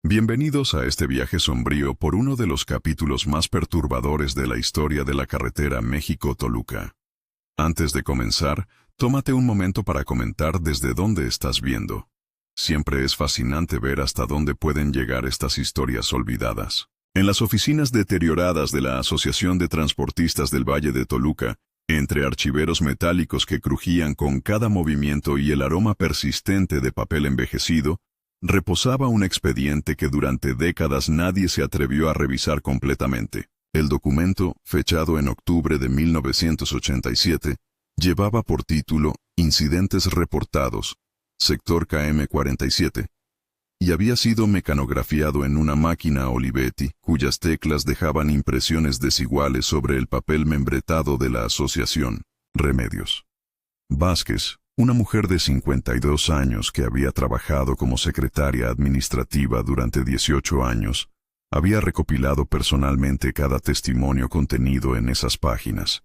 Bienvenidos a este viaje sombrío por uno de los capítulos más perturbadores de la historia de la carretera México-Toluca. Antes de comenzar, tómate un momento para comentar desde dónde estás viendo. Siempre es fascinante ver hasta dónde pueden llegar estas historias olvidadas. En las oficinas deterioradas de la Asociación de Transportistas del Valle de Toluca, entre archiveros metálicos que crujían con cada movimiento y el aroma persistente de papel envejecido, reposaba un expediente que durante décadas nadie se atrevió a revisar completamente. El documento, fechado en octubre de 1987, llevaba por título Incidentes reportados, sector KM47, y había sido mecanografiado en una máquina Olivetti, cuyas teclas dejaban impresiones desiguales sobre el papel membretado de la asociación. Remedios Vázquez, una mujer de 52 años que había trabajado como secretaria administrativa durante 18 años, había recopilado personalmente cada testimonio contenido en esas páginas.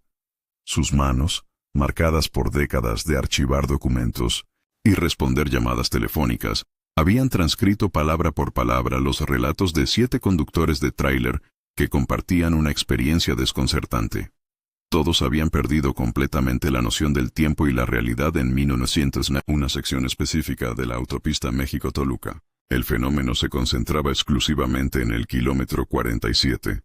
Sus manos, marcadas por décadas de archivar documentos y responder llamadas telefónicas, habían transcrito palabra por palabra los relatos de 7 conductores de tráiler que compartían una experiencia desconcertante. Todos habían perdido completamente la noción del tiempo y la realidad en 1900, una sección específica de la autopista México-Toluca. El fenómeno se concentraba exclusivamente en el kilómetro 47,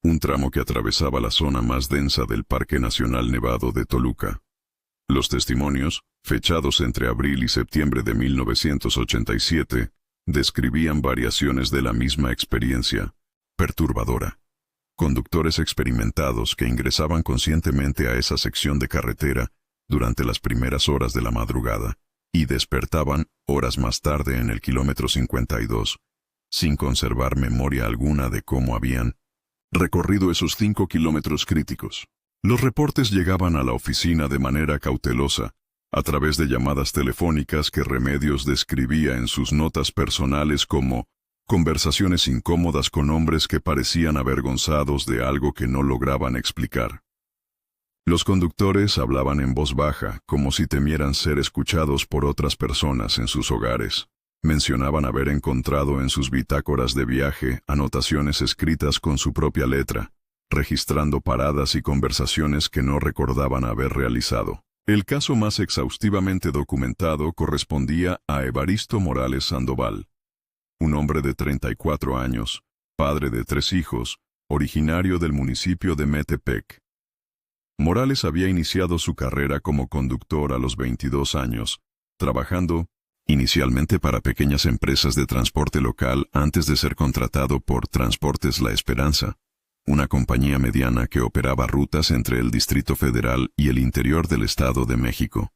un tramo que atravesaba la zona más densa del Parque Nacional Nevado de Toluca. Los testimonios, fechados entre abril y septiembre de 1987, describían variaciones de la misma experiencia, perturbadora. Conductores experimentados que ingresaban conscientemente a esa sección de carretera durante las primeras horas de la madrugada y despertaban horas más tarde en el kilómetro 52, sin conservar memoria alguna de cómo habían recorrido esos 5 kilómetros críticos. Los reportes llegaban a la oficina de manera cautelosa, a través de llamadas telefónicas que Remedios describía en sus notas personales como conversaciones incómodas con hombres que parecían avergonzados de algo que no lograban explicar. Los conductores hablaban en voz baja, como si temieran ser escuchados por otras personas en sus hogares. Mencionaban haber encontrado en sus bitácoras de viaje anotaciones escritas con su propia letra, registrando paradas y conversaciones que no recordaban haber realizado. El caso más exhaustivamente documentado correspondía a Evaristo Morales Sandoval, un hombre de 34 años, padre de 3 hijos, originario del municipio de Metepec. Morales había iniciado su carrera como conductor a los 22 años, trabajando inicialmente para pequeñas empresas de transporte local antes de ser contratado por Transportes La Esperanza, una compañía mediana que operaba rutas entre el Distrito Federal y el interior del Estado de México.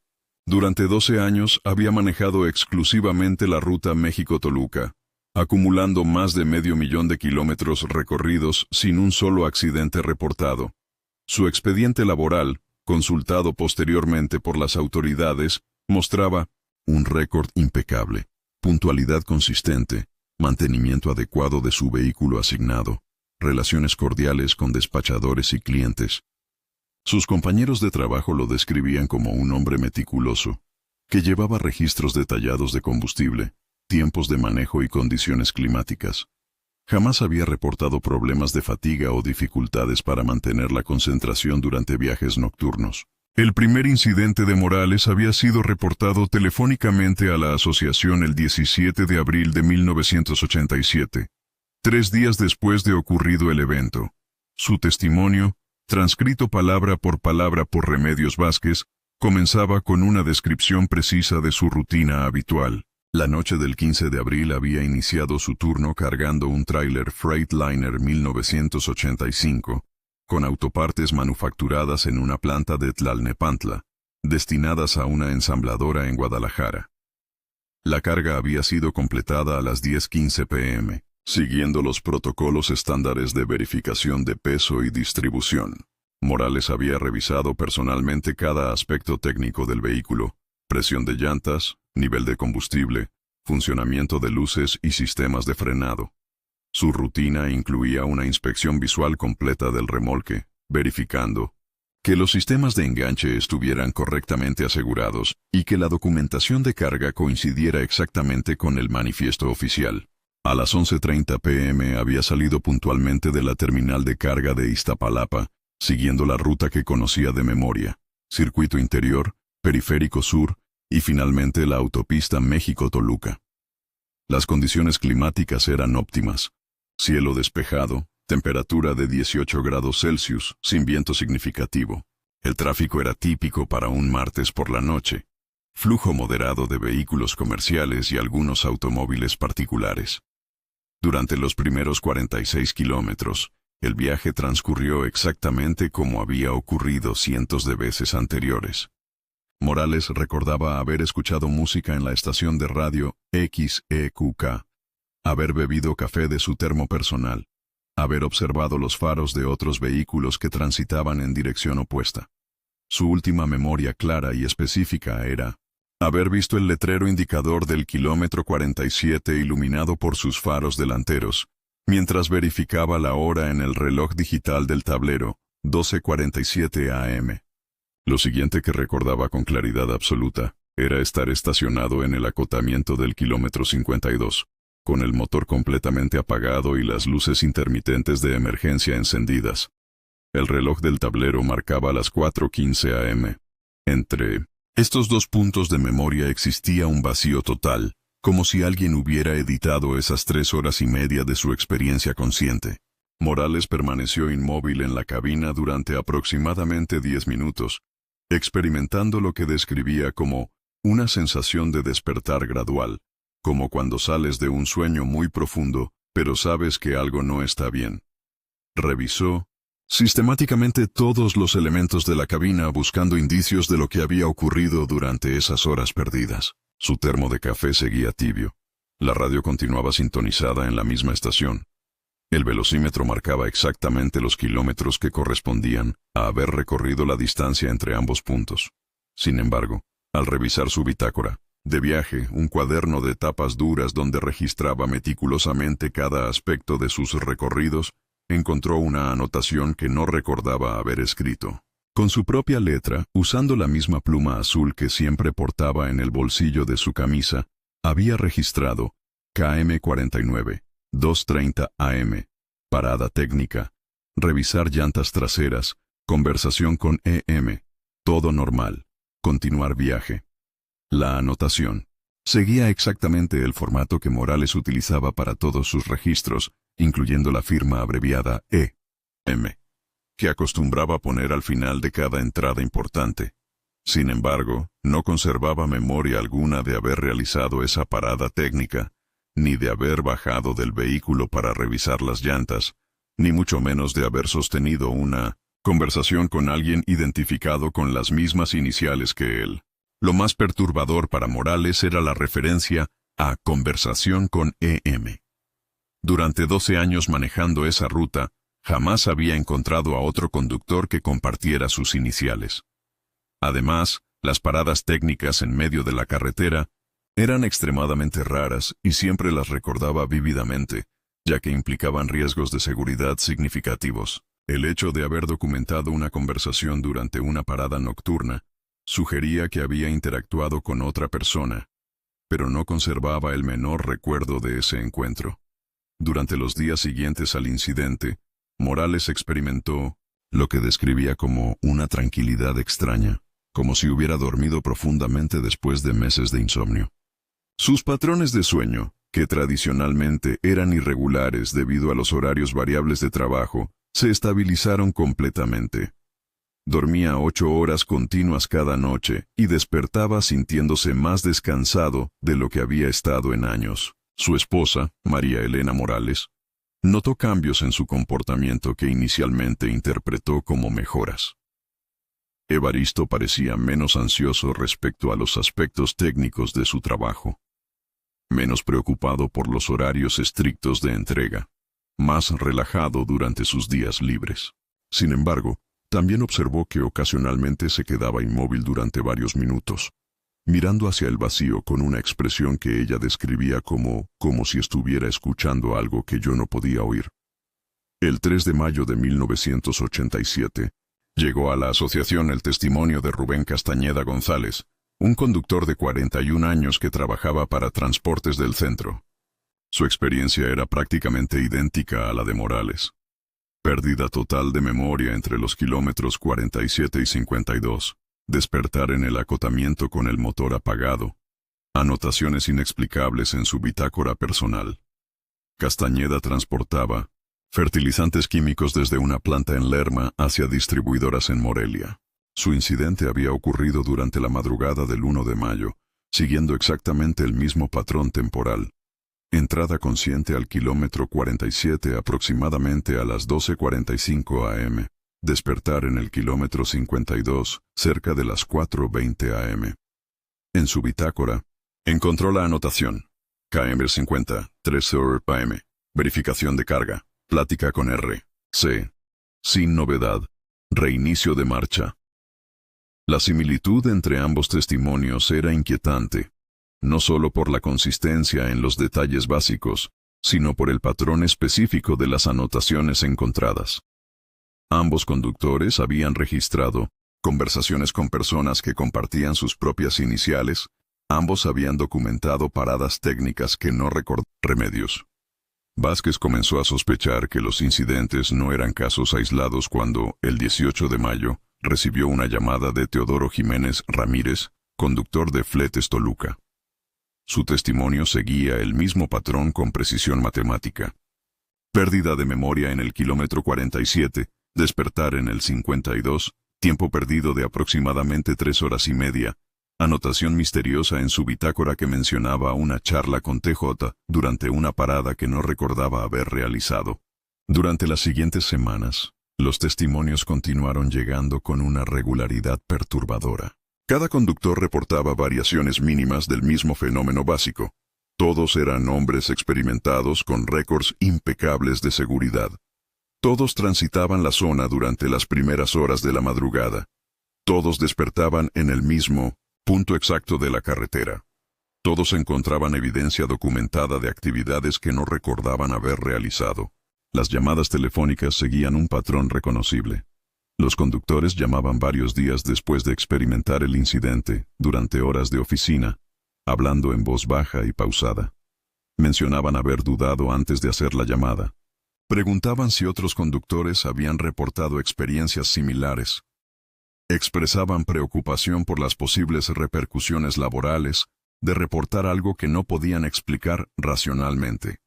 Durante 12 años había manejado exclusivamente la ruta México-Toluca, acumulando más de 500,000 de kilómetros recorridos sin un solo accidente reportado. Su expediente laboral, consultado posteriormente por las autoridades, mostraba un récord impecable, puntualidad consistente, mantenimiento adecuado de su vehículo asignado, relaciones cordiales con despachadores y clientes. Sus compañeros de trabajo lo describían como un hombre meticuloso, que llevaba registros detallados de combustible, tiempos de manejo y condiciones climáticas. Jamás había reportado problemas de fatiga o dificultades para mantener la concentración durante viajes nocturnos. El primer incidente de Morales había sido reportado telefónicamente a la asociación el 17 de abril de 1987, 3 días después de ocurrido el evento. Su testimonio, transcrito palabra por Remedios Vázquez, comenzaba con una descripción precisa de su rutina habitual. La noche del 15 de abril había iniciado su turno cargando un tráiler Freightliner 1985, con autopartes manufacturadas en una planta de Tlalnepantla, destinadas a una ensambladora en Guadalajara. La carga había sido completada a las 10:15 p.m., siguiendo los protocolos estándares de verificación de peso y distribución. Morales había revisado personalmente cada aspecto técnico del vehículo: presión de llantas, nivel de combustible, funcionamiento de luces y sistemas de frenado. Su rutina incluía una inspección visual completa del remolque, verificando que los sistemas de enganche estuvieran correctamente asegurados y que la documentación de carga coincidiera exactamente con el manifiesto oficial. A las 11:30 p.m. había salido puntualmente de la terminal de carga de Iztapalapa, siguiendo la ruta que conocía de memoria: circuito interior, periférico sur y finalmente la autopista México-Toluca. Las condiciones climáticas eran óptimas: cielo despejado, temperatura de 18 grados Celsius, sin viento significativo. El tráfico era típico para un martes por la noche: flujo moderado de vehículos comerciales y algunos automóviles particulares. Durante los primeros 46 kilómetros, el viaje transcurrió exactamente como había ocurrido cientos de veces anteriores. Morales recordaba haber escuchado música en la estación de radio XEQK, haber bebido café de su termo personal, haber observado los faros de otros vehículos que transitaban en dirección opuesta. Su última memoria clara y específica era haber visto el letrero indicador del kilómetro 47 iluminado por sus faros delanteros, mientras verificaba la hora en el reloj digital del tablero: 12:47 am. Lo siguiente que recordaba con claridad absoluta era estar estacionado en el acotamiento del kilómetro 52, con el motor completamente apagado y las luces intermitentes de emergencia encendidas. El reloj del tablero marcaba las 4:15 am. Entre estos dos puntos de memoria existía un vacío total, como si alguien hubiera editado esas 3 horas y media de su experiencia consciente. Morales permaneció inmóvil en la cabina durante aproximadamente 10 minutos, experimentando lo que describía como una sensación de despertar gradual, como cuando sales de un sueño muy profundo, pero sabes que algo no está bien. Revisó sistemáticamente todos los elementos de la cabina buscando indicios de lo que había ocurrido durante esas horas perdidas. Su termo de café seguía tibio. La radio continuaba sintonizada en la misma estación. El velocímetro marcaba exactamente los kilómetros que correspondían a haber recorrido la distancia entre ambos puntos. Sin embargo, al revisar su bitácora de viaje, un cuaderno de tapas duras donde registraba meticulosamente cada aspecto de sus recorridos, encontró una anotación que no recordaba haber escrito. Con su propia letra, usando la misma pluma azul que siempre portaba en el bolsillo de su camisa, había registrado KM 49, 2:30 am, parada técnica, revisar llantas traseras, conversación con EM, todo normal, continuar viaje. La anotación seguía exactamente el formato que Morales utilizaba para todos sus registros, incluyendo la firma abreviada EM, que acostumbraba poner al final de cada entrada importante. Sin embargo, no conservaba memoria alguna de haber realizado esa parada técnica, ni de haber bajado del vehículo para revisar las llantas, ni mucho menos de haber sostenido una conversación con alguien identificado con las mismas iniciales que él. Lo más perturbador para Morales era la referencia a conversación con EM. Durante 12 años manejando esa ruta, jamás había encontrado a otro conductor que compartiera sus iniciales. Además, las paradas técnicas en medio de la carretera eran extremadamente raras y siempre las recordaba vívidamente, ya que implicaban riesgos de seguridad significativos. El hecho de haber documentado una conversación durante una parada nocturna sugería que había interactuado con otra persona, pero no conservaba el menor recuerdo de ese encuentro. Durante los días siguientes al incidente, Morales experimentó lo que describía como una tranquilidad extraña, como si hubiera dormido profundamente después de meses de insomnio. Sus patrones de sueño, que tradicionalmente eran irregulares debido a los horarios variables de trabajo, se estabilizaron completamente. Dormía 8 horas continuas cada noche y despertaba sintiéndose más descansado de lo que había estado en años. Su esposa, María Elena Morales, notó cambios en su comportamiento que inicialmente interpretó como mejoras. Evaristo parecía menos ansioso respecto a los aspectos técnicos de su trabajo, menos preocupado por los horarios estrictos de entrega, más relajado durante sus días libres. Sin embargo, también observó que ocasionalmente se quedaba inmóvil durante varios minutos, mirando hacia el vacío con una expresión que ella describía como si estuviera escuchando algo que yo no podía oír. El 3 de mayo de 1987, llegó a la asociación el testimonio de Rubén Castañeda González, un conductor de 41 años que trabajaba para Transportes del Centro. Su experiencia era prácticamente idéntica a la de Morales. Pérdida total de memoria entre los kilómetros 47 y 52. Despertar en el acotamiento con el motor apagado. Anotaciones inexplicables en su bitácora personal. Castañeda transportaba fertilizantes químicos desde una planta en Lerma hacia distribuidoras en Morelia. Su incidente había ocurrido durante la madrugada del 1 de mayo, siguiendo exactamente el mismo patrón temporal. Entrada consciente al kilómetro 47 aproximadamente a las 12:45 am. Despertar en el kilómetro 52, cerca de las 4:20 am. En su bitácora, encontró la anotación. KM 50, 3 am. Verificación de carga. Plática con R. C. Sin novedad. Reinicio de marcha. La similitud entre ambos testimonios era inquietante, no solo por la consistencia en los detalles básicos, sino por el patrón específico de las anotaciones encontradas. Ambos conductores habían registrado conversaciones con personas que compartían sus propias iniciales, ambos habían documentado paradas técnicas que no recordaban remedios. Vázquez comenzó a sospechar que los incidentes no eran casos aislados cuando, el 18 de mayo, recibió una llamada de Teodoro Jiménez Ramírez, conductor de Fletes Toluca. Su testimonio seguía el mismo patrón con precisión matemática. Pérdida de memoria en el kilómetro 47, despertar en el 52, tiempo perdido de aproximadamente 3 horas y media, anotación misteriosa en su bitácora que mencionaba una charla con TJ durante una parada que no recordaba haber realizado. Durante las siguientes semanas, los testimonios continuaron llegando con una regularidad perturbadora. Cada conductor reportaba variaciones mínimas del mismo fenómeno básico. Todos eran hombres experimentados con récords impecables de seguridad. Todos transitaban la zona durante las primeras horas de la madrugada. Todos despertaban en el mismo punto exacto de la carretera. Todos encontraban evidencia documentada de actividades que no recordaban haber realizado. Las llamadas telefónicas seguían un patrón reconocible. Los conductores llamaban varios días después de experimentar el incidente, durante horas de oficina, hablando en voz baja y pausada. Mencionaban haber dudado antes de hacer la llamada. Preguntaban si otros conductores habían reportado experiencias similares. Expresaban preocupación por las posibles repercusiones laborales de reportar algo que no podían explicar racionalmente.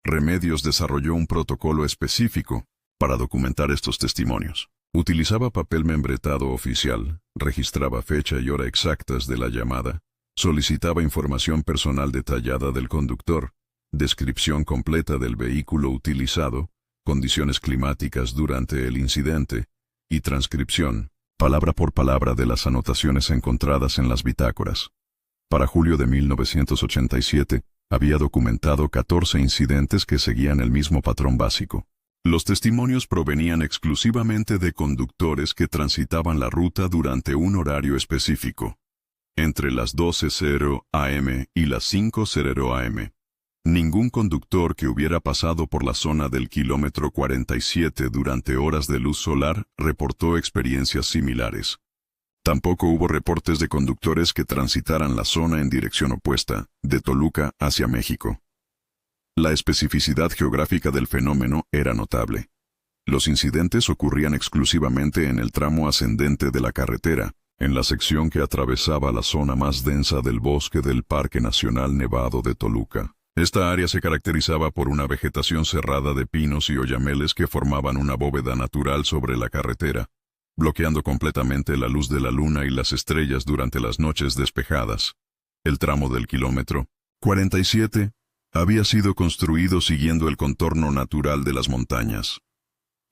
Remedios desarrolló un protocolo específico para documentar estos testimonios. Utilizaba papel membretado oficial, registraba fecha y hora exactas de la llamada, solicitaba información personal detallada del conductor, descripción completa del vehículo utilizado, condiciones climáticas durante el incidente y transcripción, palabra por palabra de las anotaciones encontradas en las bitácoras. Para julio de 1987, había documentado 14 incidentes que seguían el mismo patrón básico. Los testimonios provenían exclusivamente de conductores que transitaban la ruta durante un horario específico, entre las 12:00 am y las 5:00 am. Ningún conductor que hubiera pasado por la zona del kilómetro 47 durante horas de luz solar reportó experiencias similares. Tampoco hubo reportes de conductores que transitaran la zona en dirección opuesta, de Toluca hacia México. La especificidad geográfica del fenómeno era notable. Los incidentes ocurrían exclusivamente en el tramo ascendente de la carretera, en la sección que atravesaba la zona más densa del bosque del Parque Nacional Nevado de Toluca. Esta área se caracterizaba por una vegetación cerrada de pinos y oyameles que formaban una bóveda natural sobre la carretera, bloqueando completamente la luz de la luna y las estrellas durante las noches despejadas. El tramo del kilómetro 47 había sido construido siguiendo el contorno natural de las montañas,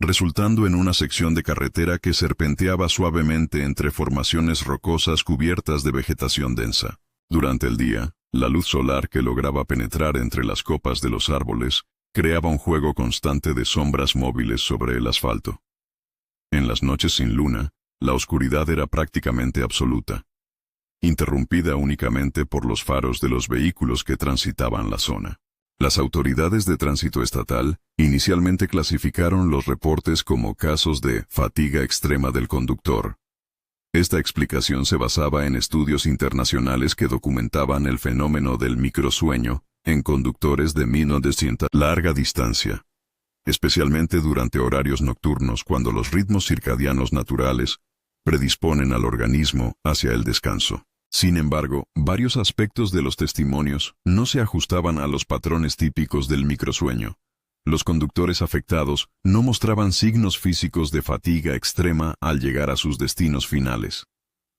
resultando en una sección de carretera que serpenteaba suavemente entre formaciones rocosas cubiertas de vegetación densa. Durante el día, la luz solar que lograba penetrar entre las copas de los árboles creaba un juego constante de sombras móviles sobre el asfalto. En las noches sin luna, la oscuridad era prácticamente absoluta, interrumpida únicamente por los faros de los vehículos que transitaban la zona. Las autoridades de tránsito estatal inicialmente clasificaron los reportes como casos de fatiga extrema del conductor. Esta explicación se basaba en estudios internacionales que documentaban el fenómeno del microsueño en conductores de larga distancia, especialmente durante horarios nocturnos cuando los ritmos circadianos naturales predisponen al organismo hacia el descanso. Sin embargo, varios aspectos de los testimonios no se ajustaban a los patrones típicos del microsueño. Los conductores afectados no mostraban signos físicos de fatiga extrema al llegar a sus destinos finales.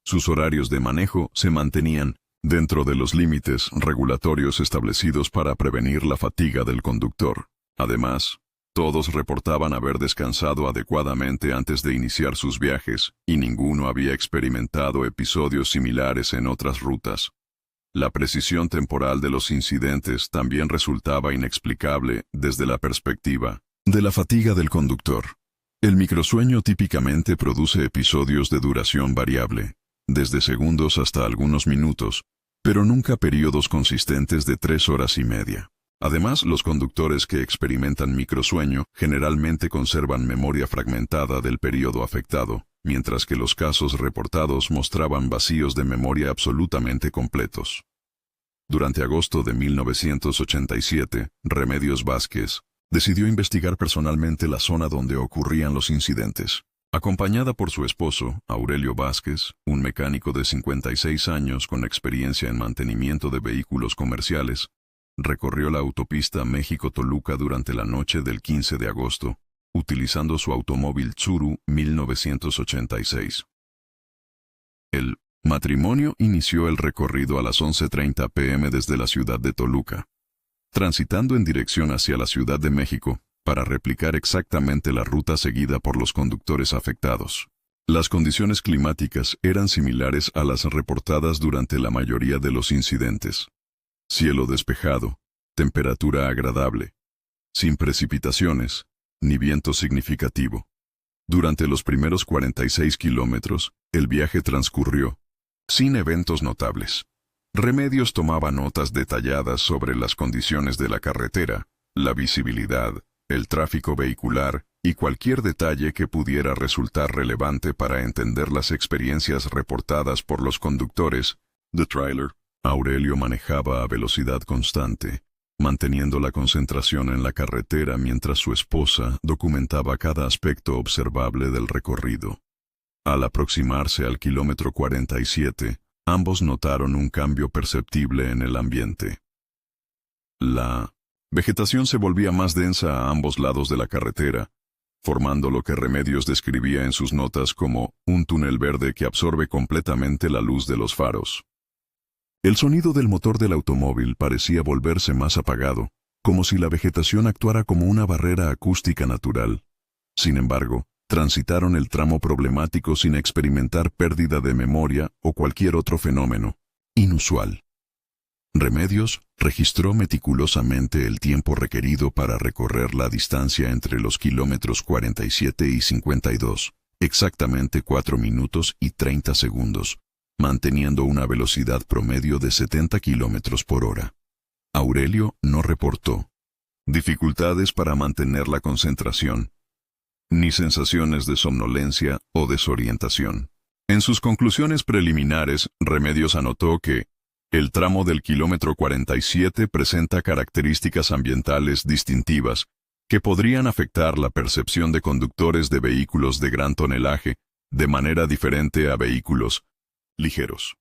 Sus horarios de manejo se mantenían dentro de los límites regulatorios establecidos para prevenir la fatiga del conductor. Además, todos reportaban haber descansado adecuadamente antes de iniciar sus viajes, y ninguno había experimentado episodios similares en otras rutas. La precisión temporal de los incidentes también resultaba inexplicable desde la perspectiva de la fatiga del conductor. El microsueño típicamente produce episodios de duración variable, desde segundos hasta algunos minutos, pero nunca periodos consistentes de 3 horas y media. Además, los conductores que experimentan microsueño generalmente conservan memoria fragmentada del periodo afectado, mientras que los casos reportados mostraban vacíos de memoria absolutamente completos. Durante agosto de 1987, Remedios Vázquez decidió investigar personalmente la zona donde ocurrían los incidentes. Acompañada por su esposo, Aurelio Vázquez, un mecánico de 56 años con experiencia en mantenimiento de vehículos comerciales, recorrió la autopista México-Toluca durante la noche del 15 de agosto, utilizando su automóvil Tsuru 1986. El matrimonio inició el recorrido a las 11:30 p.m. desde la ciudad de Toluca, transitando en dirección hacia la Ciudad de México para replicar exactamente la ruta seguida por los conductores afectados. Las condiciones climáticas eran similares a las reportadas durante la mayoría de los incidentes. Cielo despejado, temperatura agradable, sin precipitaciones, ni viento significativo. Durante los primeros 46 kilómetros, el viaje transcurrió sin eventos notables. Remedios tomaba notas detalladas sobre las condiciones de la carretera, la visibilidad, el tráfico vehicular y cualquier detalle que pudiera resultar relevante para entender las experiencias reportadas por los conductores de tráiler. Aurelio manejaba a velocidad constante, manteniendo la concentración en la carretera mientras su esposa documentaba cada aspecto observable del recorrido. Al aproximarse al kilómetro 47, ambos notaron un cambio perceptible en el ambiente. La vegetación se volvía más densa a ambos lados de la carretera, formando lo que Remedios describía en sus notas como un túnel verde que absorbe completamente la luz de los faros. El sonido del motor del automóvil parecía volverse más apagado, como si la vegetación actuara como una barrera acústica natural. Sin embargo, transitaron el tramo problemático sin experimentar pérdida de memoria o cualquier otro fenómeno inusual. Remedios registró meticulosamente el tiempo requerido para recorrer la distancia entre los kilómetros 47 y 52, exactamente 4 minutos y 30 segundos, manteniendo una velocidad promedio de 70 kilómetros por hora. Aurelio no reportó dificultades para mantener la concentración, ni sensaciones de somnolencia o desorientación. En sus conclusiones preliminares, Remedios anotó que el tramo del kilómetro 47 presenta características ambientales distintivas que podrían afectar la percepción de conductores de vehículos de gran tonelaje de manera diferente a vehículos ligeros.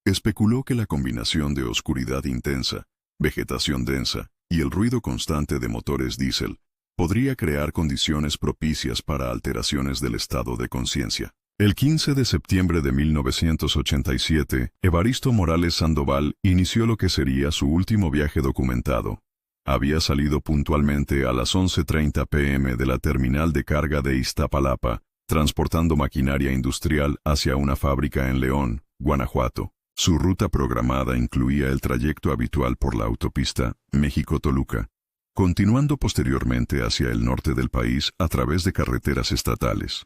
Especuló que la combinación de oscuridad intensa, vegetación densa y el ruido constante de motores diésel podría crear condiciones propicias para alteraciones del estado de conciencia. El 15 de septiembre de 1987, Evaristo Morales Sandoval inició lo que sería su último viaje documentado. Había salido puntualmente a las 11:30 p.m. de la terminal de carga de Iztapalapa, transportando maquinaria industrial hacia una fábrica en León, Guanajuato. Su ruta programada incluía el trayecto habitual por la autopista México-Toluca, continuando posteriormente hacia el norte del país a través de carreteras estatales.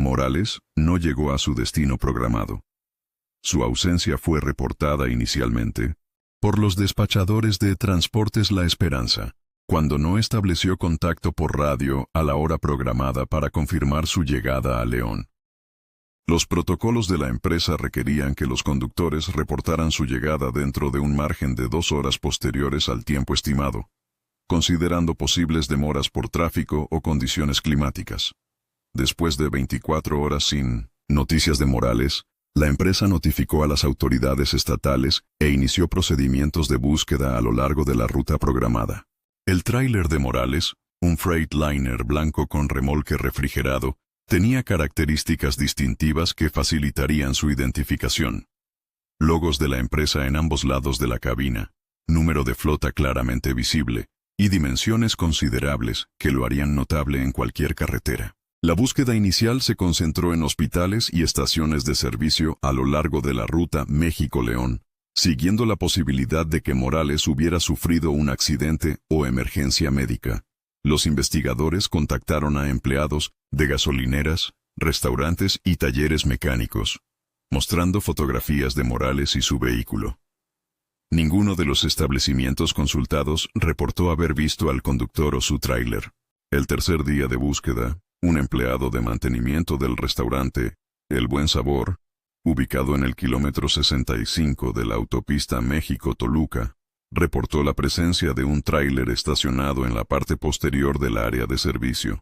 Morales no llegó a su destino programado. Su ausencia fue reportada inicialmente por los despachadores de Transportes La Esperanza, cuando no estableció contacto por radio a la hora programada para confirmar su llegada a León. Los protocolos de la empresa requerían que los conductores reportaran su llegada dentro de un margen de 2 horas posteriores al tiempo estimado, considerando posibles demoras por tráfico o condiciones climáticas. Después de 24 horas sin noticias de Morales, la empresa notificó a las autoridades estatales e inició procedimientos de búsqueda a lo largo de la ruta programada. El tráiler de Morales, un Freightliner blanco con remolque refrigerado, tenía características distintivas que facilitarían su identificación. Logos de la empresa en ambos lados de la cabina, número de flota claramente visible, y dimensiones considerables que lo harían notable en cualquier carretera. La búsqueda inicial se concentró en hospitales y estaciones de servicio a lo largo de la ruta México-León, siguiendo la posibilidad de que Morales hubiera sufrido un accidente o emergencia médica. Los investigadores contactaron a empleados de gasolineras, restaurantes y talleres mecánicos, mostrando fotografías de Morales y su vehículo. Ninguno de los establecimientos consultados reportó haber visto al conductor o su tráiler. El tercer día de búsqueda, un empleado de mantenimiento del restaurante El Buen Sabor, ubicado en el kilómetro 65 de la autopista México-Toluca, reportó la presencia de un tráiler estacionado en la parte posterior del área de servicio.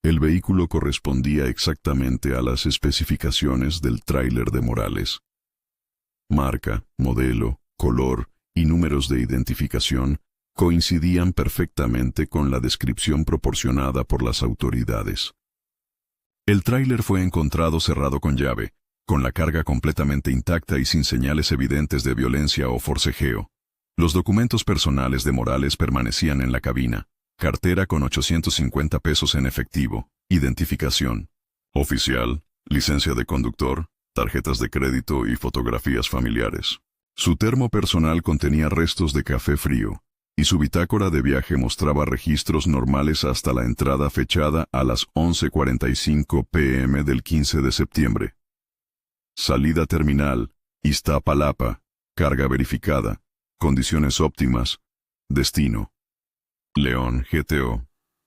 El vehículo correspondía exactamente a las especificaciones del tráiler de Morales. Marca, modelo, color y números de identificación coincidían perfectamente con la descripción proporcionada por las autoridades. El tráiler fue encontrado cerrado con llave, con la carga completamente intacta y sin señales evidentes de violencia o forcejeo. Los documentos personales de Morales permanecían en la cabina: cartera con 850 pesos en efectivo, identificación oficial, licencia de conductor, tarjetas de crédito y fotografías familiares. Su termo personal contenía restos de café frío, y su bitácora de viaje mostraba registros normales hasta la entrada fechada a las 11:45 p.m. del 15 de septiembre. Salida terminal, Iztapalapa, carga verificada, condiciones óptimas, destino León GTO.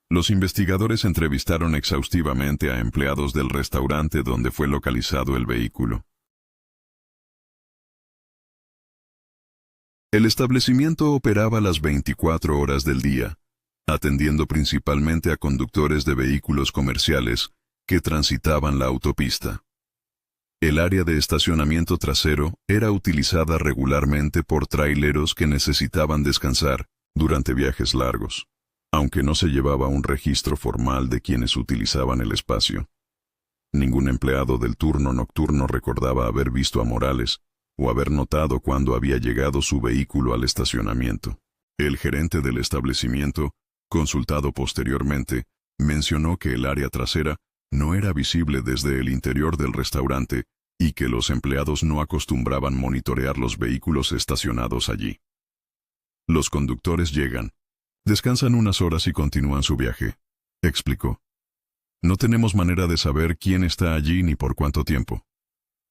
Los investigadores entrevistaron exhaustivamente a empleados del restaurante donde fue localizado el vehículo. El establecimiento operaba las 24 horas del día, atendiendo principalmente a conductores de vehículos comerciales que transitaban la autopista. El área de estacionamiento trasero era utilizada regularmente por traileros que necesitaban descansar durante viajes largos, aunque no se llevaba un registro formal de quienes utilizaban el espacio. Ningún empleado del turno nocturno recordaba haber visto a Morales o haber notado cuándo había llegado su vehículo al estacionamiento. El gerente del establecimiento, consultado posteriormente, mencionó que el área trasera no era visible desde el interior del restaurante y que los empleados no acostumbraban monitorear los vehículos estacionados allí. Los conductores llegan, descansan unas horas y continúan su viaje, explicó. No tenemos manera de saber quién está allí ni por cuánto tiempo.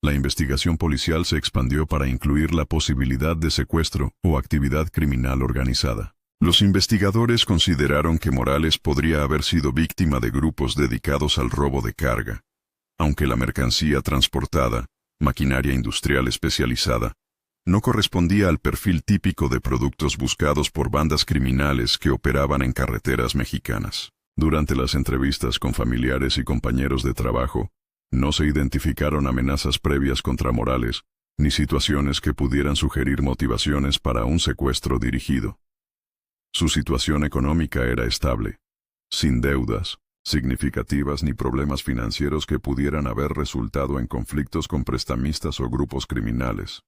La investigación policial se expandió para incluir la posibilidad de secuestro o actividad criminal organizada. Los investigadores consideraron que Morales podría haber sido víctima de grupos dedicados al robo de carga, aunque la mercancía transportada, maquinaria industrial especializada, no correspondía al perfil típico de productos buscados por bandas criminales que operaban en carreteras mexicanas. Durante las entrevistas con familiares y compañeros de trabajo, no se identificaron amenazas previas contra Morales, ni situaciones que pudieran sugerir motivaciones para un secuestro dirigido. Su situación económica era estable, sin deudas significativas ni problemas financieros que pudieran haber resultado en conflictos con prestamistas o grupos criminales.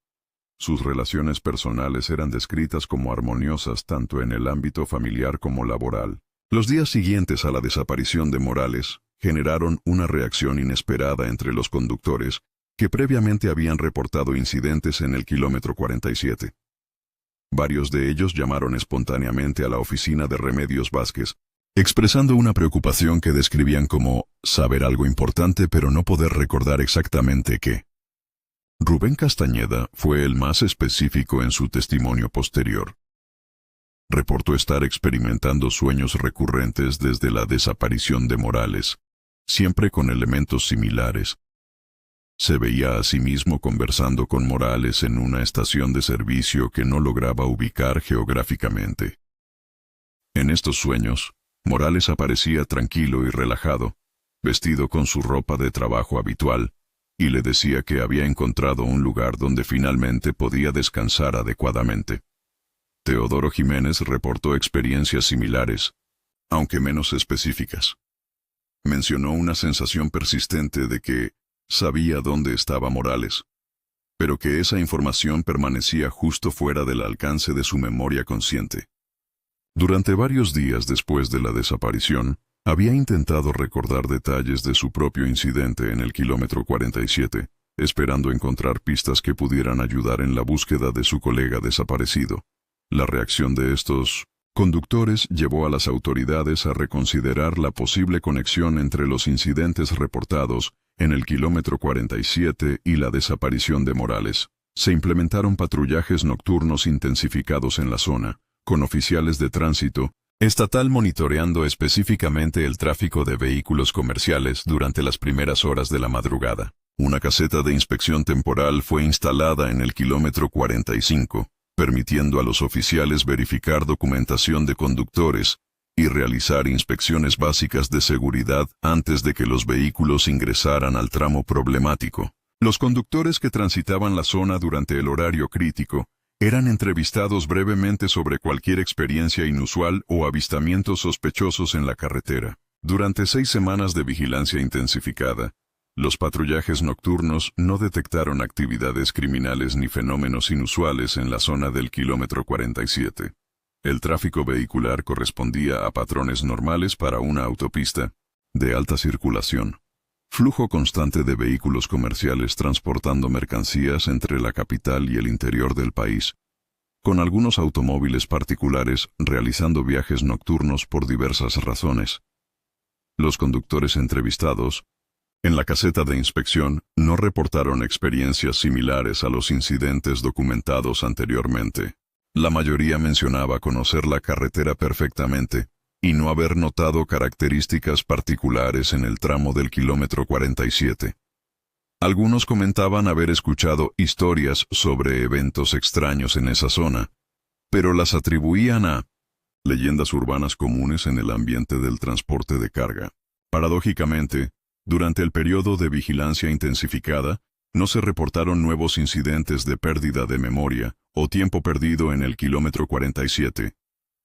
Sus relaciones personales eran descritas como armoniosas tanto en el ámbito familiar como laboral. Los días siguientes a la desaparición de Morales generaron una reacción inesperada entre los conductores que previamente habían reportado incidentes en el kilómetro 47. Varios de ellos llamaron espontáneamente a la oficina de Remedios Vázquez, expresando una preocupación que describían como saber algo importante pero no poder recordar exactamente qué. Rubén Castañeda fue el más específico en su testimonio posterior. Reportó estar experimentando sueños recurrentes desde la desaparición de Morales, siempre con elementos similares, Se veía a sí mismo conversando con Morales en una estación de servicio que no lograba ubicar geográficamente. En estos sueños, Morales aparecía tranquilo y relajado, vestido con su ropa de trabajo habitual, y le decía que había encontrado un lugar donde finalmente podía descansar adecuadamente. Teodoro Jiménez reportó experiencias similares, aunque menos específicas. Mencionó una sensación persistente de que sabía dónde estaba Morales, pero que esa información permanecía justo fuera del alcance de su memoria consciente. Durante varios días después de la desaparición, había intentado recordar detalles de su propio incidente en el kilómetro 47, esperando encontrar pistas que pudieran ayudar en la búsqueda de su colega desaparecido. La reacción de estos conductores llevó a las autoridades a reconsiderar la posible conexión entre los incidentes reportados en el kilómetro 47 y la desaparición de Morales. Se implementaron patrullajes nocturnos intensificados en la zona, con oficiales de tránsito estatal monitoreando específicamente el tráfico de vehículos comerciales durante las primeras horas de la madrugada. Una caseta de inspección temporal fue instalada en el kilómetro 45, permitiendo a los oficiales verificar documentación de conductores y realizar inspecciones básicas de seguridad antes de que los vehículos ingresaran al tramo problemático. Los conductores que transitaban la zona durante el horario crítico eran entrevistados brevemente sobre cualquier experiencia inusual o avistamientos sospechosos en la carretera. Durante 6 semanas de vigilancia intensificada, los patrullajes nocturnos no detectaron actividades criminales ni fenómenos inusuales en la zona del kilómetro 47. El tráfico vehicular correspondía a patrones normales para una autopista de alta circulación. Flujo constante de vehículos comerciales transportando mercancías entre la capital y el interior del país, con algunos automóviles particulares realizando viajes nocturnos por diversas razones. Los conductores entrevistados en la caseta de inspección no reportaron experiencias similares a los incidentes documentados anteriormente. La mayoría mencionaba conocer la carretera perfectamente y no haber notado características particulares en el tramo del kilómetro 47. Algunos comentaban haber escuchado historias sobre eventos extraños en esa zona, pero las atribuían a leyendas urbanas comunes en el ambiente del transporte de carga. Paradójicamente, durante el periodo de vigilancia intensificada, no se reportaron nuevos incidentes de pérdida de memoria o tiempo perdido en el kilómetro 47.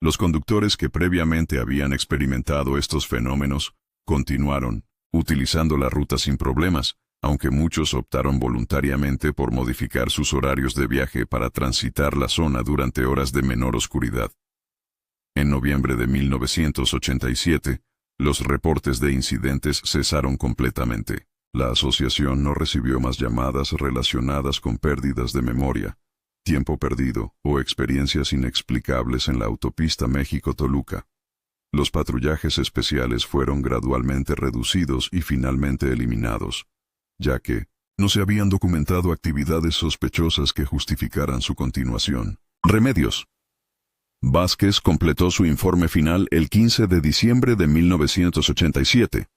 Los conductores que previamente habían experimentado estos fenómenos continuaron utilizando la ruta sin problemas, aunque muchos optaron voluntariamente por modificar sus horarios de viaje para transitar la zona durante horas de menor oscuridad. En noviembre de 1987, los reportes de incidentes cesaron completamente. La asociación no recibió más llamadas relacionadas con pérdidas de memoria, tiempo perdido o experiencias inexplicables en la autopista México-Toluca. Los patrullajes especiales fueron gradualmente reducidos y finalmente eliminados, ya que no se habían documentado actividades sospechosas que justificaran su continuación. Remedios. Vázquez completó su informe final el 15 de diciembre de 1987.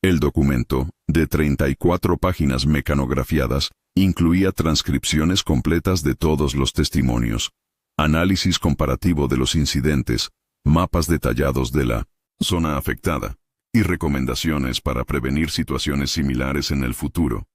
El documento, de 34 páginas mecanografiadas, incluía transcripciones completas de todos los testimonios, análisis comparativo de los incidentes, mapas detallados de la zona afectada, y recomendaciones para prevenir situaciones similares en el futuro.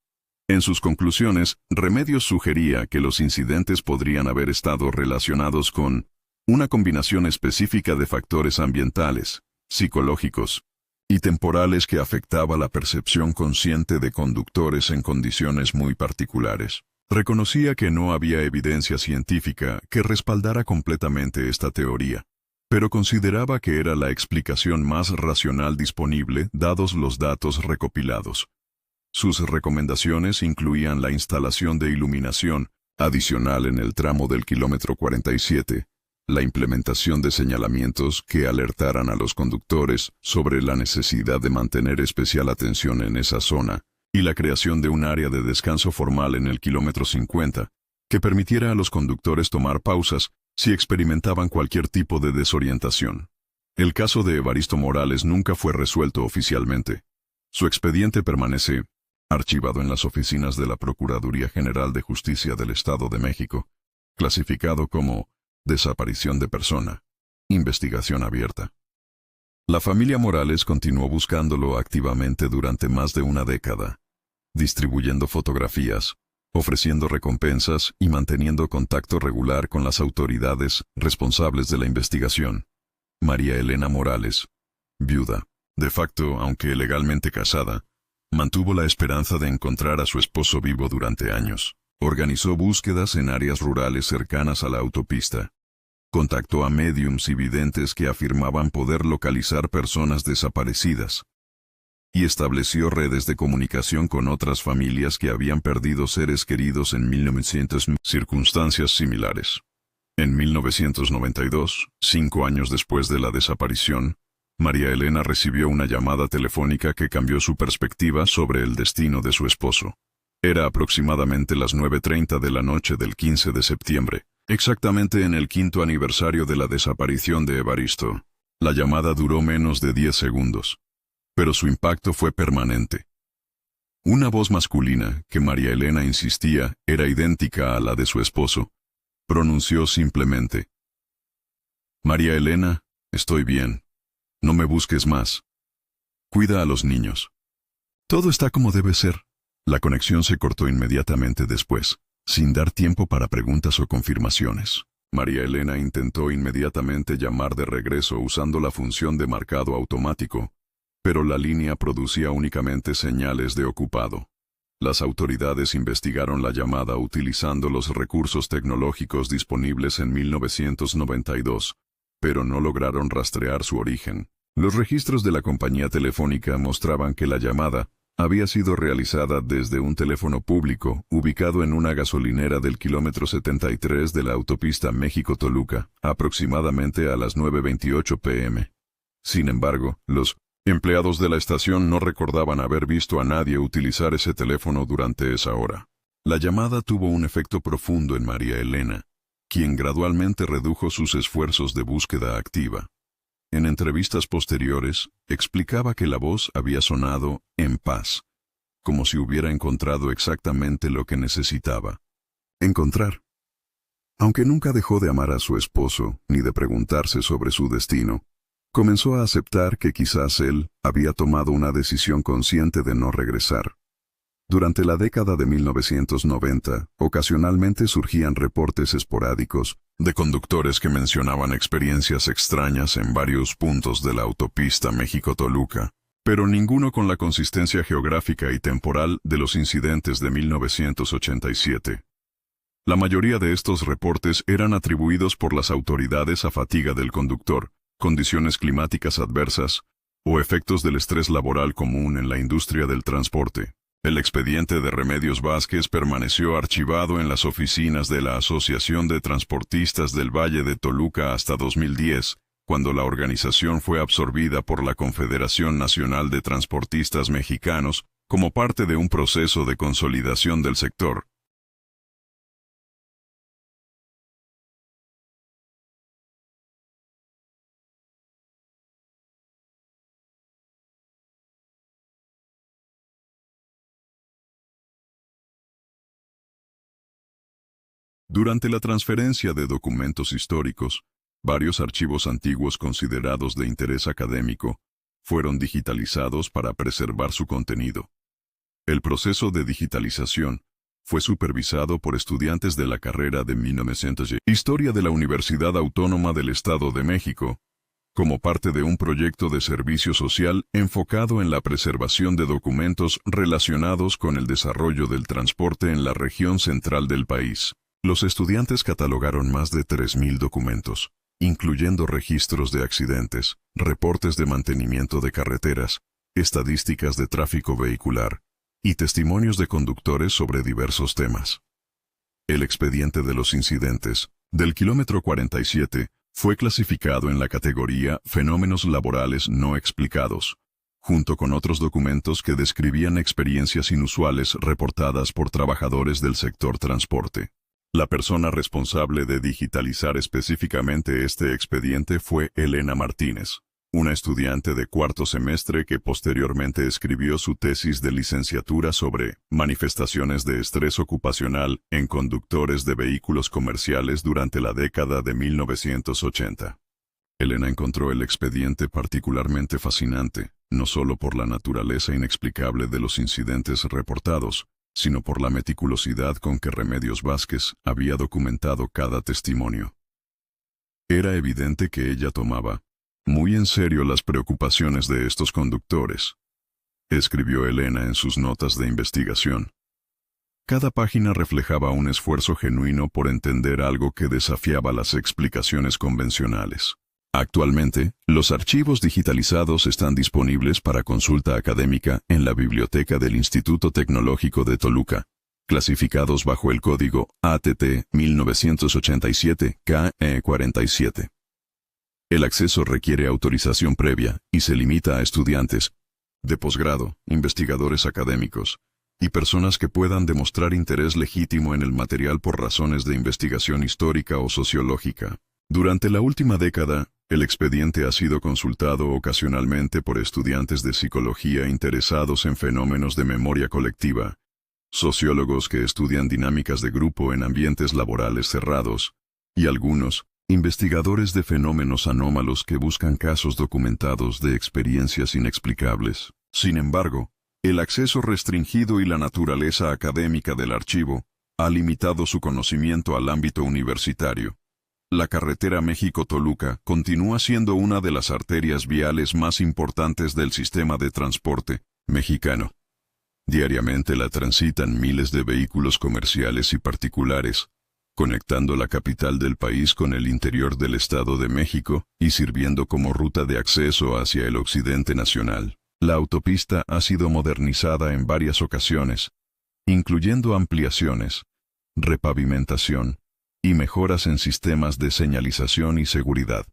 En sus conclusiones, Remedios sugería que los incidentes podrían haber estado relacionados con una combinación específica de factores ambientales, psicológicos y temporales que afectaba la percepción consciente de conductores en condiciones muy particulares. Reconocía que no había evidencia científica que respaldara completamente esta teoría, pero consideraba que era la explicación más racional disponible dados los datos recopilados. Sus recomendaciones incluían la instalación de iluminación adicional en el tramo del kilómetro 47, la implementación de señalamientos que alertaran a los conductores sobre la necesidad de mantener especial atención en esa zona, y la creación de un área de descanso formal en el kilómetro 50, que permitiera a los conductores tomar pausas si experimentaban cualquier tipo de desorientación. El caso de Evaristo Morales nunca fue resuelto oficialmente. Su expediente permanece archivado en las oficinas de la Procuraduría General de Justicia del Estado de México, clasificado como desaparición de persona, investigación abierta. La familia Morales continuó buscándolo activamente durante más de una década, distribuyendo fotografías, ofreciendo recompensas y manteniendo contacto regular con las autoridades responsables de la investigación. María Elena Morales, viuda, de facto, aunque legalmente casada, mantuvo la esperanza de encontrar a su esposo vivo durante años. Organizó búsquedas en áreas rurales cercanas a la autopista. Contactó a médiums y videntes que afirmaban poder localizar personas desaparecidas. Y estableció redes de comunicación con otras familias que habían perdido seres queridos en 1900 circunstancias similares. En 1992, 5 años después de la desaparición, María Elena recibió una llamada telefónica que cambió su perspectiva sobre el destino de su esposo. Era aproximadamente las 9:30 de la noche del 15 de septiembre, exactamente en el 5º aniversario de la desaparición de Evaristo. La llamada duró menos de 10 segundos, pero su impacto fue permanente. Una voz masculina, que María Elena insistía era idéntica a la de su esposo, pronunció simplemente: «María Elena, estoy bien. No me busques más. Cuida a los niños. Todo está como debe ser». La conexión se cortó inmediatamente después, sin dar tiempo para preguntas o confirmaciones. María Elena intentó inmediatamente llamar de regreso usando la función de marcado automático, pero la línea producía únicamente señales de ocupado. Las autoridades investigaron la llamada utilizando los recursos tecnológicos disponibles en 1992, pero no lograron rastrear su origen. Los registros de la compañía telefónica mostraban que la llamada había sido realizada desde un teléfono público ubicado en una gasolinera del kilómetro 73 de la autopista México-Toluca, aproximadamente a las 9:28 p.m. Sin embargo, los empleados de la estación no recordaban haber visto a nadie utilizar ese teléfono durante esa hora. La llamada tuvo un efecto profundo en María Elena, quien gradualmente redujo sus esfuerzos de búsqueda activa. En entrevistas posteriores, explicaba que la voz había sonado en paz, como si hubiera encontrado exactamente lo que necesitaba encontrar. Aunque nunca dejó de amar a su esposo, ni de preguntarse sobre su destino, comenzó a aceptar que quizás él había tomado una decisión consciente de no regresar. Durante la década de 1990, ocasionalmente surgían reportes esporádicos de conductores que mencionaban experiencias extrañas en varios puntos de la autopista México-Toluca, pero ninguno con la consistencia geográfica y temporal de los incidentes de 1987. La mayoría de estos reportes eran atribuidos por las autoridades a fatiga del conductor, condiciones climáticas adversas o efectos del estrés laboral común en la industria del transporte. El expediente de Remedios Vázquez permaneció archivado en las oficinas de la Asociación de Transportistas del Valle de Toluca hasta 2010, cuando la organización fue absorbida por la Confederación Nacional de Transportistas Mexicanos como parte de un proceso de consolidación del sector. Durante la transferencia de documentos históricos, varios archivos antiguos considerados de interés académico fueron digitalizados para preservar su contenido. El proceso de digitalización fue supervisado por estudiantes de la carrera de 1900 Historia de la Universidad Autónoma del Estado de México, como parte de un proyecto de servicio social enfocado en la preservación de documentos relacionados con el desarrollo del transporte en la región central del país. Los estudiantes catalogaron más de 3.000 documentos, incluyendo registros de accidentes, reportes de mantenimiento de carreteras, estadísticas de tráfico vehicular y testimonios de conductores sobre diversos temas. El expediente de los incidentes, del kilómetro 47, fue clasificado en la categoría Fenómenos laborales no explicados, junto con otros documentos que describían experiencias inusuales reportadas por trabajadores del sector transporte. La persona responsable de digitalizar específicamente este expediente fue Elena Martínez, una estudiante de cuarto semestre que posteriormente escribió su tesis de licenciatura sobre manifestaciones de estrés ocupacional en conductores de vehículos comerciales durante la década de 1980. Elena encontró el expediente particularmente fascinante, no solo por la naturaleza inexplicable de los incidentes reportados, sino por la meticulosidad con que Remedios Vázquez había documentado cada testimonio. Era evidente que ella tomaba muy en serio las preocupaciones de estos conductores, escribió Elena en sus notas de investigación. Cada página reflejaba un esfuerzo genuino por entender algo que desafiaba las explicaciones convencionales. Actualmente, los archivos digitalizados están disponibles para consulta académica en la biblioteca del Instituto Tecnológico de Toluca, clasificados bajo el código ATT 1987-KE47. El acceso requiere autorización previa y se limita a estudiantes de posgrado, investigadores académicos y personas que puedan demostrar interés legítimo en el material por razones de investigación histórica o sociológica. Durante la última década, el expediente ha sido consultado ocasionalmente por estudiantes de psicología interesados en fenómenos de memoria colectiva, sociólogos que estudian dinámicas de grupo en ambientes laborales cerrados, y algunos investigadores de fenómenos anómalos que buscan casos documentados de experiencias inexplicables. Sin embargo, el acceso restringido y la naturaleza académica del archivo ha limitado su conocimiento al ámbito universitario. La carretera México-Toluca continúa siendo una de las arterias viales más importantes del sistema de transporte mexicano. Diariamente la transitan miles de vehículos comerciales y particulares, conectando la capital del país con el interior del Estado de México y sirviendo como ruta de acceso hacia el occidente nacional. La autopista ha sido modernizada en varias ocasiones, incluyendo ampliaciones, repavimentación y mejoras en sistemas de señalización y seguridad.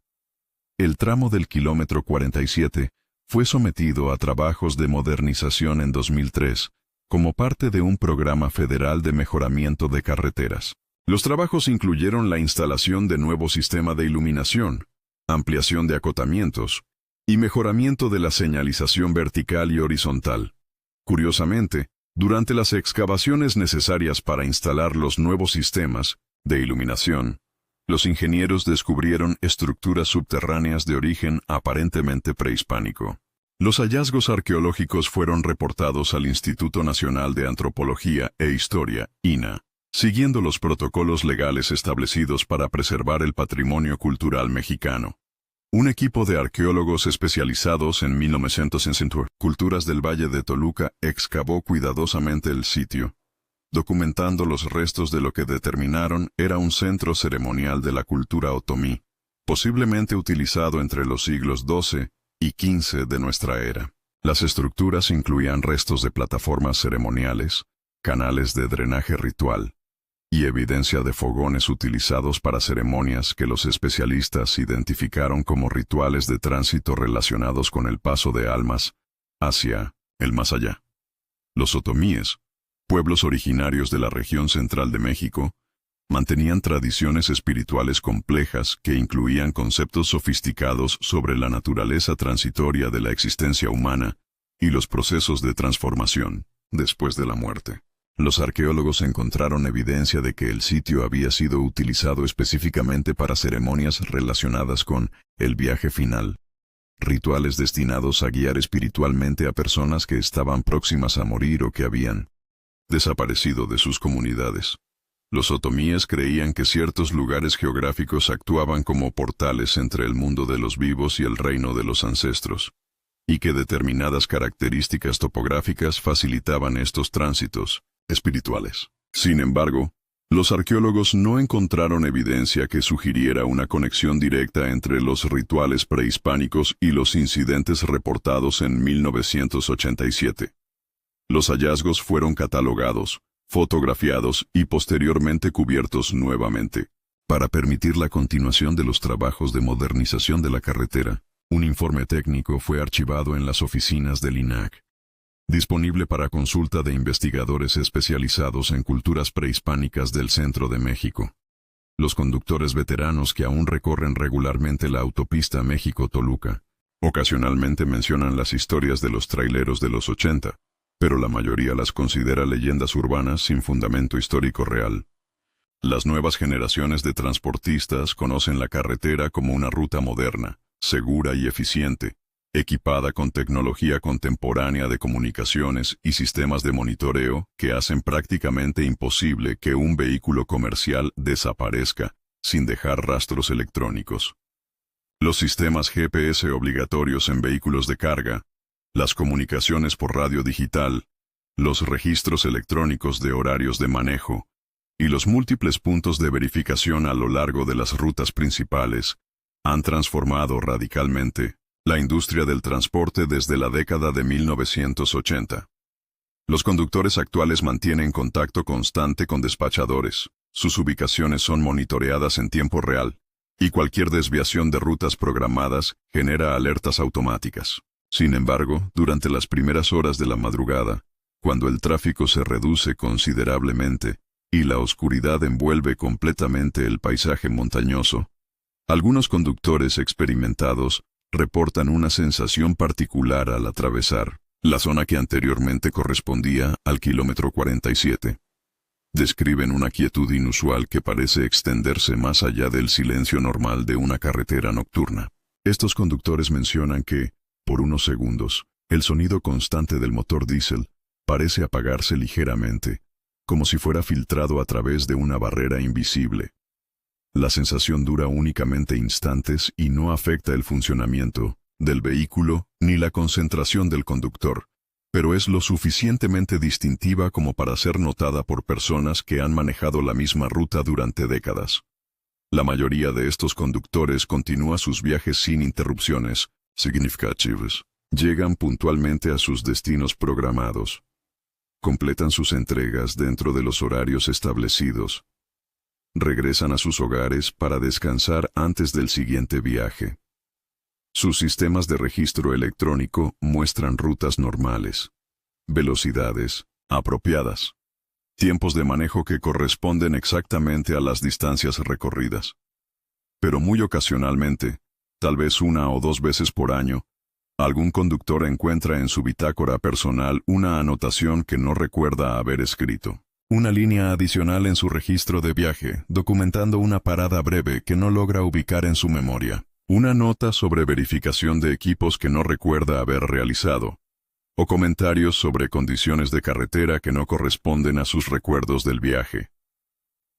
El tramo del kilómetro 47 fue sometido a trabajos de modernización en 2003, como parte de un programa federal de mejoramiento de carreteras. Los trabajos incluyeron la instalación de nuevo sistema de iluminación, ampliación de acotamientos y mejoramiento de la señalización vertical y horizontal. Curiosamente, durante las excavaciones necesarias para instalar los nuevos sistemas de iluminación, los ingenieros descubrieron estructuras subterráneas de origen aparentemente prehispánico. Los hallazgos arqueológicos fueron reportados al Instituto Nacional de Antropología e Historia, INAH, siguiendo los protocolos legales establecidos para preservar el patrimonio cultural mexicano. Un equipo de arqueólogos especializados en 1960 culturas del Valle de Toluca excavó cuidadosamente el sitio, documentando los restos de lo que determinaron era un centro ceremonial de la cultura otomí, posiblemente utilizado entre los siglos XII y XV de nuestra era. Las estructuras incluían restos de plataformas ceremoniales, canales de drenaje ritual, y evidencia de fogones utilizados para ceremonias que los especialistas identificaron como rituales de tránsito relacionados con el paso de almas hacia el más allá. Los otomíes, pueblos originarios de la región central de México, mantenían tradiciones espirituales complejas que incluían conceptos sofisticados sobre la naturaleza transitoria de la existencia humana y los procesos de transformación después de la muerte. Los arqueólogos encontraron evidencia de que el sitio había sido utilizado específicamente para ceremonias relacionadas con el viaje final, rituales destinados a guiar espiritualmente a personas que estaban próximas a morir o que habían desaparecido de sus comunidades. Los otomíes creían que ciertos lugares geográficos actuaban como portales entre el mundo de los vivos y el reino de los ancestros, y que determinadas características topográficas facilitaban estos tránsitos espirituales. Sin embargo, los arqueólogos no encontraron evidencia que sugiriera una conexión directa entre los rituales prehispánicos y los incidentes reportados en 1987. Los hallazgos fueron catalogados, fotografiados y posteriormente cubiertos nuevamente. Para permitir la continuación de los trabajos de modernización de la carretera, un informe técnico fue archivado en las oficinas del INAH, disponible para consulta de investigadores especializados en culturas prehispánicas del centro de México. Los conductores veteranos que aún recorren regularmente la autopista México-Toluca Ocasionalmente mencionan las historias de los traileros de los 80, pero la mayoría las considera leyendas urbanas sin fundamento histórico real. Las nuevas generaciones de transportistas conocen la carretera como una ruta moderna, segura y eficiente, equipada con tecnología contemporánea de comunicaciones y sistemas de monitoreo que hacen prácticamente imposible que un vehículo comercial desaparezca sin dejar rastros electrónicos. Los sistemas GPS obligatorios en vehículos de carga, las comunicaciones por radio digital, los registros electrónicos de horarios de manejo, y los múltiples puntos de verificación a lo largo de las rutas principales han transformado radicalmente la industria del transporte desde la década de 1980. Los conductores actuales mantienen contacto constante con despachadores, sus ubicaciones son monitoreadas en tiempo real, y cualquier desviación de rutas programadas genera alertas automáticas. Sin embargo, durante las primeras horas de la madrugada, cuando el tráfico se reduce considerablemente, y la oscuridad envuelve completamente el paisaje montañoso, algunos conductores experimentados reportan una sensación particular al atravesar la zona que anteriormente correspondía al kilómetro 47. Describen una quietud inusual que parece extenderse más allá del silencio normal de una carretera nocturna. Estos conductores mencionan que, por unos segundos, el sonido constante del motor diésel parece apagarse ligeramente, como si fuera filtrado a través de una barrera invisible. La sensación dura únicamente instantes y no afecta el funcionamiento del vehículo ni la concentración del conductor, pero es lo suficientemente distintiva como para ser notada por personas que han manejado la misma ruta durante décadas. La mayoría de estos conductores continúa sus viajes sin interrupciones significativas. Llegan puntualmente a sus destinos programados. Completan sus entregas dentro de los horarios establecidos. Regresan a sus hogares para descansar antes del siguiente viaje. Sus sistemas de registro electrónico muestran rutas normales, velocidades apropiadas, tiempos de manejo que corresponden exactamente a las distancias recorridas. Pero muy ocasionalmente, tal vez una o dos veces por año, algún conductor encuentra en su bitácora personal una anotación que no recuerda haber escrito. Una línea adicional en su registro de viaje, documentando una parada breve que no logra ubicar en su memoria. Una nota sobre verificación de equipos que no recuerda haber realizado. O comentarios sobre condiciones de carretera que no corresponden a sus recuerdos del viaje.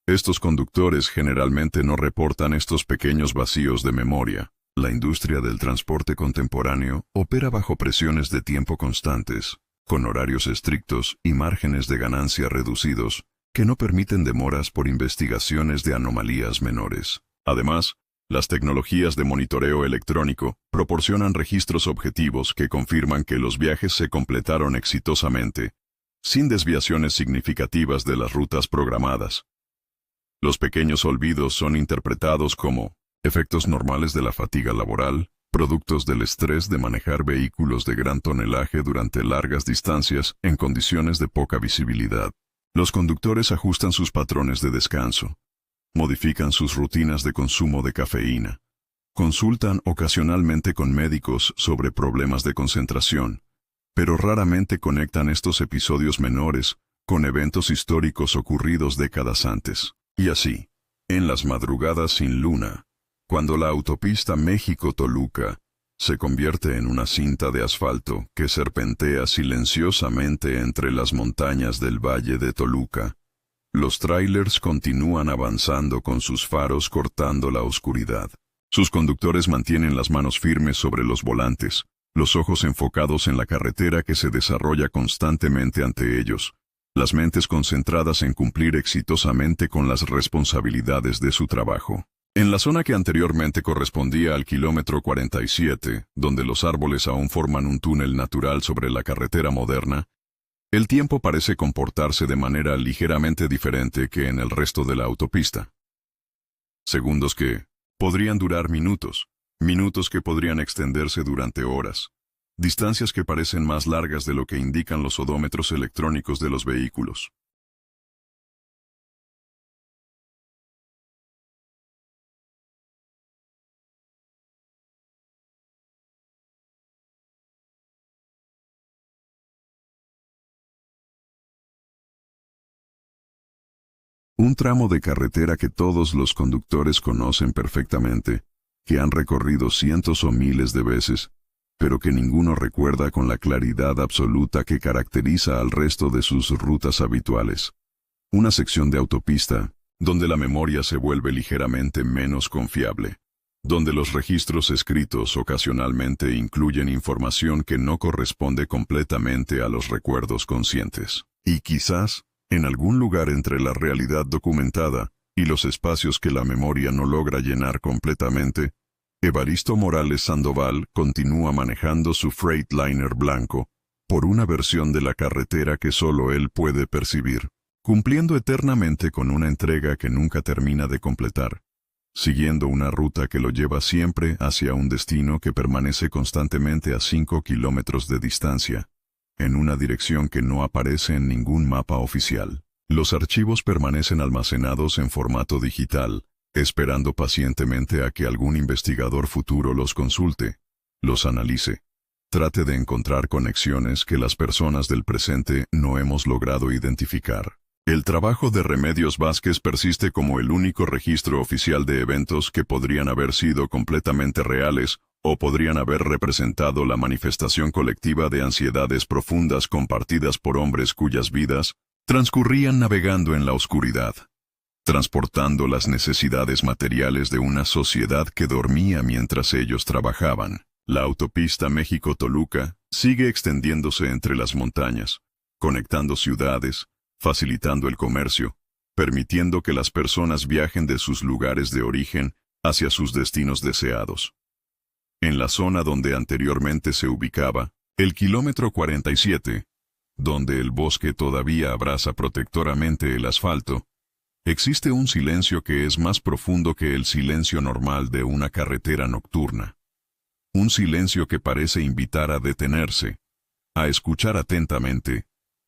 Estos conductores generalmente no reportan estos pequeños vacíos de memoria. La industria del transporte contemporáneo opera bajo presiones de tiempo constantes, con horarios estrictos y márgenes de ganancia reducidos, que no permiten demoras por investigaciones de anomalías menores. Además, las tecnologías de monitoreo electrónico proporcionan registros objetivos que confirman que los viajes se completaron exitosamente, sin desviaciones significativas de las rutas programadas. Los pequeños olvidos son interpretados como efectos normales de la fatiga laboral, productos del estrés de manejar vehículos de gran tonelaje durante largas distancias en condiciones de poca visibilidad. Los conductores ajustan sus patrones de descanso, modifican sus rutinas de consumo de cafeína, consultan ocasionalmente con médicos sobre problemas de concentración, pero raramente conectan estos episodios menores con eventos históricos ocurridos décadas antes. Y así, en las madrugadas sin luna, cuando la autopista México-Toluca se convierte en una cinta de asfalto que serpentea silenciosamente entre las montañas del Valle de Toluca, los tráilers continúan avanzando con sus faros cortando la oscuridad. Sus conductores mantienen las manos firmes sobre los volantes, los ojos enfocados en la carretera que se desarrolla constantemente ante ellos, las mentes concentradas en cumplir exitosamente con las responsabilidades de su trabajo. En la zona que anteriormente correspondía al kilómetro 47, donde los árboles aún forman un túnel natural sobre la carretera moderna, el tiempo parece comportarse de manera ligeramente diferente que en el resto de la autopista. Segundos que podrían durar minutos, minutos que podrían extenderse durante horas, distancias que parecen más largas de lo que indican los odómetros electrónicos de los vehículos. Un tramo de carretera que todos los conductores conocen perfectamente, que han recorrido cientos o miles de veces, pero que ninguno recuerda con la claridad absoluta que caracteriza al resto de sus rutas habituales. Una sección de autopista, donde la memoria se vuelve ligeramente menos confiable, donde los registros escritos ocasionalmente incluyen información que no corresponde completamente a los recuerdos conscientes. Y quizás, en algún lugar entre la realidad documentada y los espacios que la memoria no logra llenar completamente, Evaristo Morales Sandoval continúa manejando su Freightliner blanco por una versión de la carretera que solo él puede percibir, cumpliendo eternamente con una entrega que nunca termina de completar, siguiendo una ruta que lo lleva siempre hacia un destino que permanece constantemente a 5 kilómetros de distancia, en una dirección que no aparece en ningún mapa oficial. Los archivos permanecen almacenados en formato digital, esperando pacientemente a que algún investigador futuro los consulte, los analice, trate de encontrar conexiones que las personas del presente no hemos logrado identificar. El trabajo de Remedios Vázquez persiste como el único registro oficial de eventos que podrían haber sido completamente reales o podrían haber representado la manifestación colectiva de ansiedades profundas compartidas por hombres cuyas vidas transcurrían navegando en la oscuridad, transportando las necesidades materiales de una sociedad que dormía mientras ellos trabajaban. La autopista México-Toluca sigue extendiéndose entre las montañas, conectando ciudades, facilitando el comercio, permitiendo que las personas viajen de sus lugares de origen hacia sus destinos deseados. En la zona donde anteriormente se ubicaba, el kilómetro 47, donde el bosque todavía abraza protectoramente el asfalto, existe un silencio que es más profundo que el silencio normal de una carretera nocturna. Un silencio que parece invitar a detenerse, a escuchar atentamente,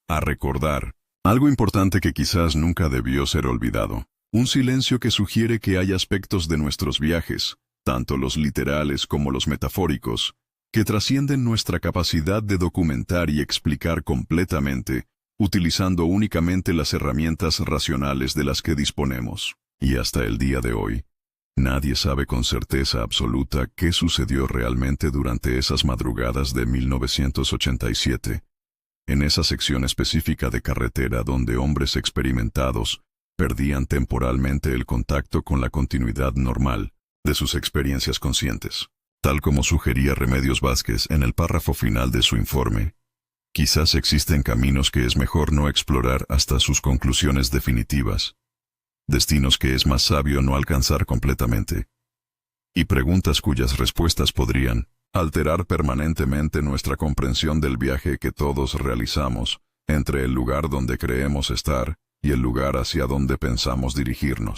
a recordar algo importante que quizás nunca debió ser olvidado. Un silencio que sugiere que hay aspectos de nuestros viajes, tanto los literales como los metafóricos, que trascienden nuestra capacidad de documentar y explicar completamente, utilizando únicamente las herramientas racionales de las que disponemos. Y hasta el día de hoy, nadie sabe con certeza absoluta qué sucedió realmente durante esas madrugadas de 1987, en esa sección específica de carretera donde hombres experimentados perdían temporalmente el contacto con la continuidad normal de sus experiencias conscientes. Tal como sugería Remedios Vázquez en el párrafo final de su informe, quizás existen caminos que es mejor no explorar hasta sus conclusiones definitivas, destinos que es más sabio no alcanzar completamente, y preguntas cuyas respuestas podrían alterar permanentemente nuestra comprensión del viaje que todos realizamos entre el lugar donde creemos estar y el lugar hacia donde pensamos dirigirnos.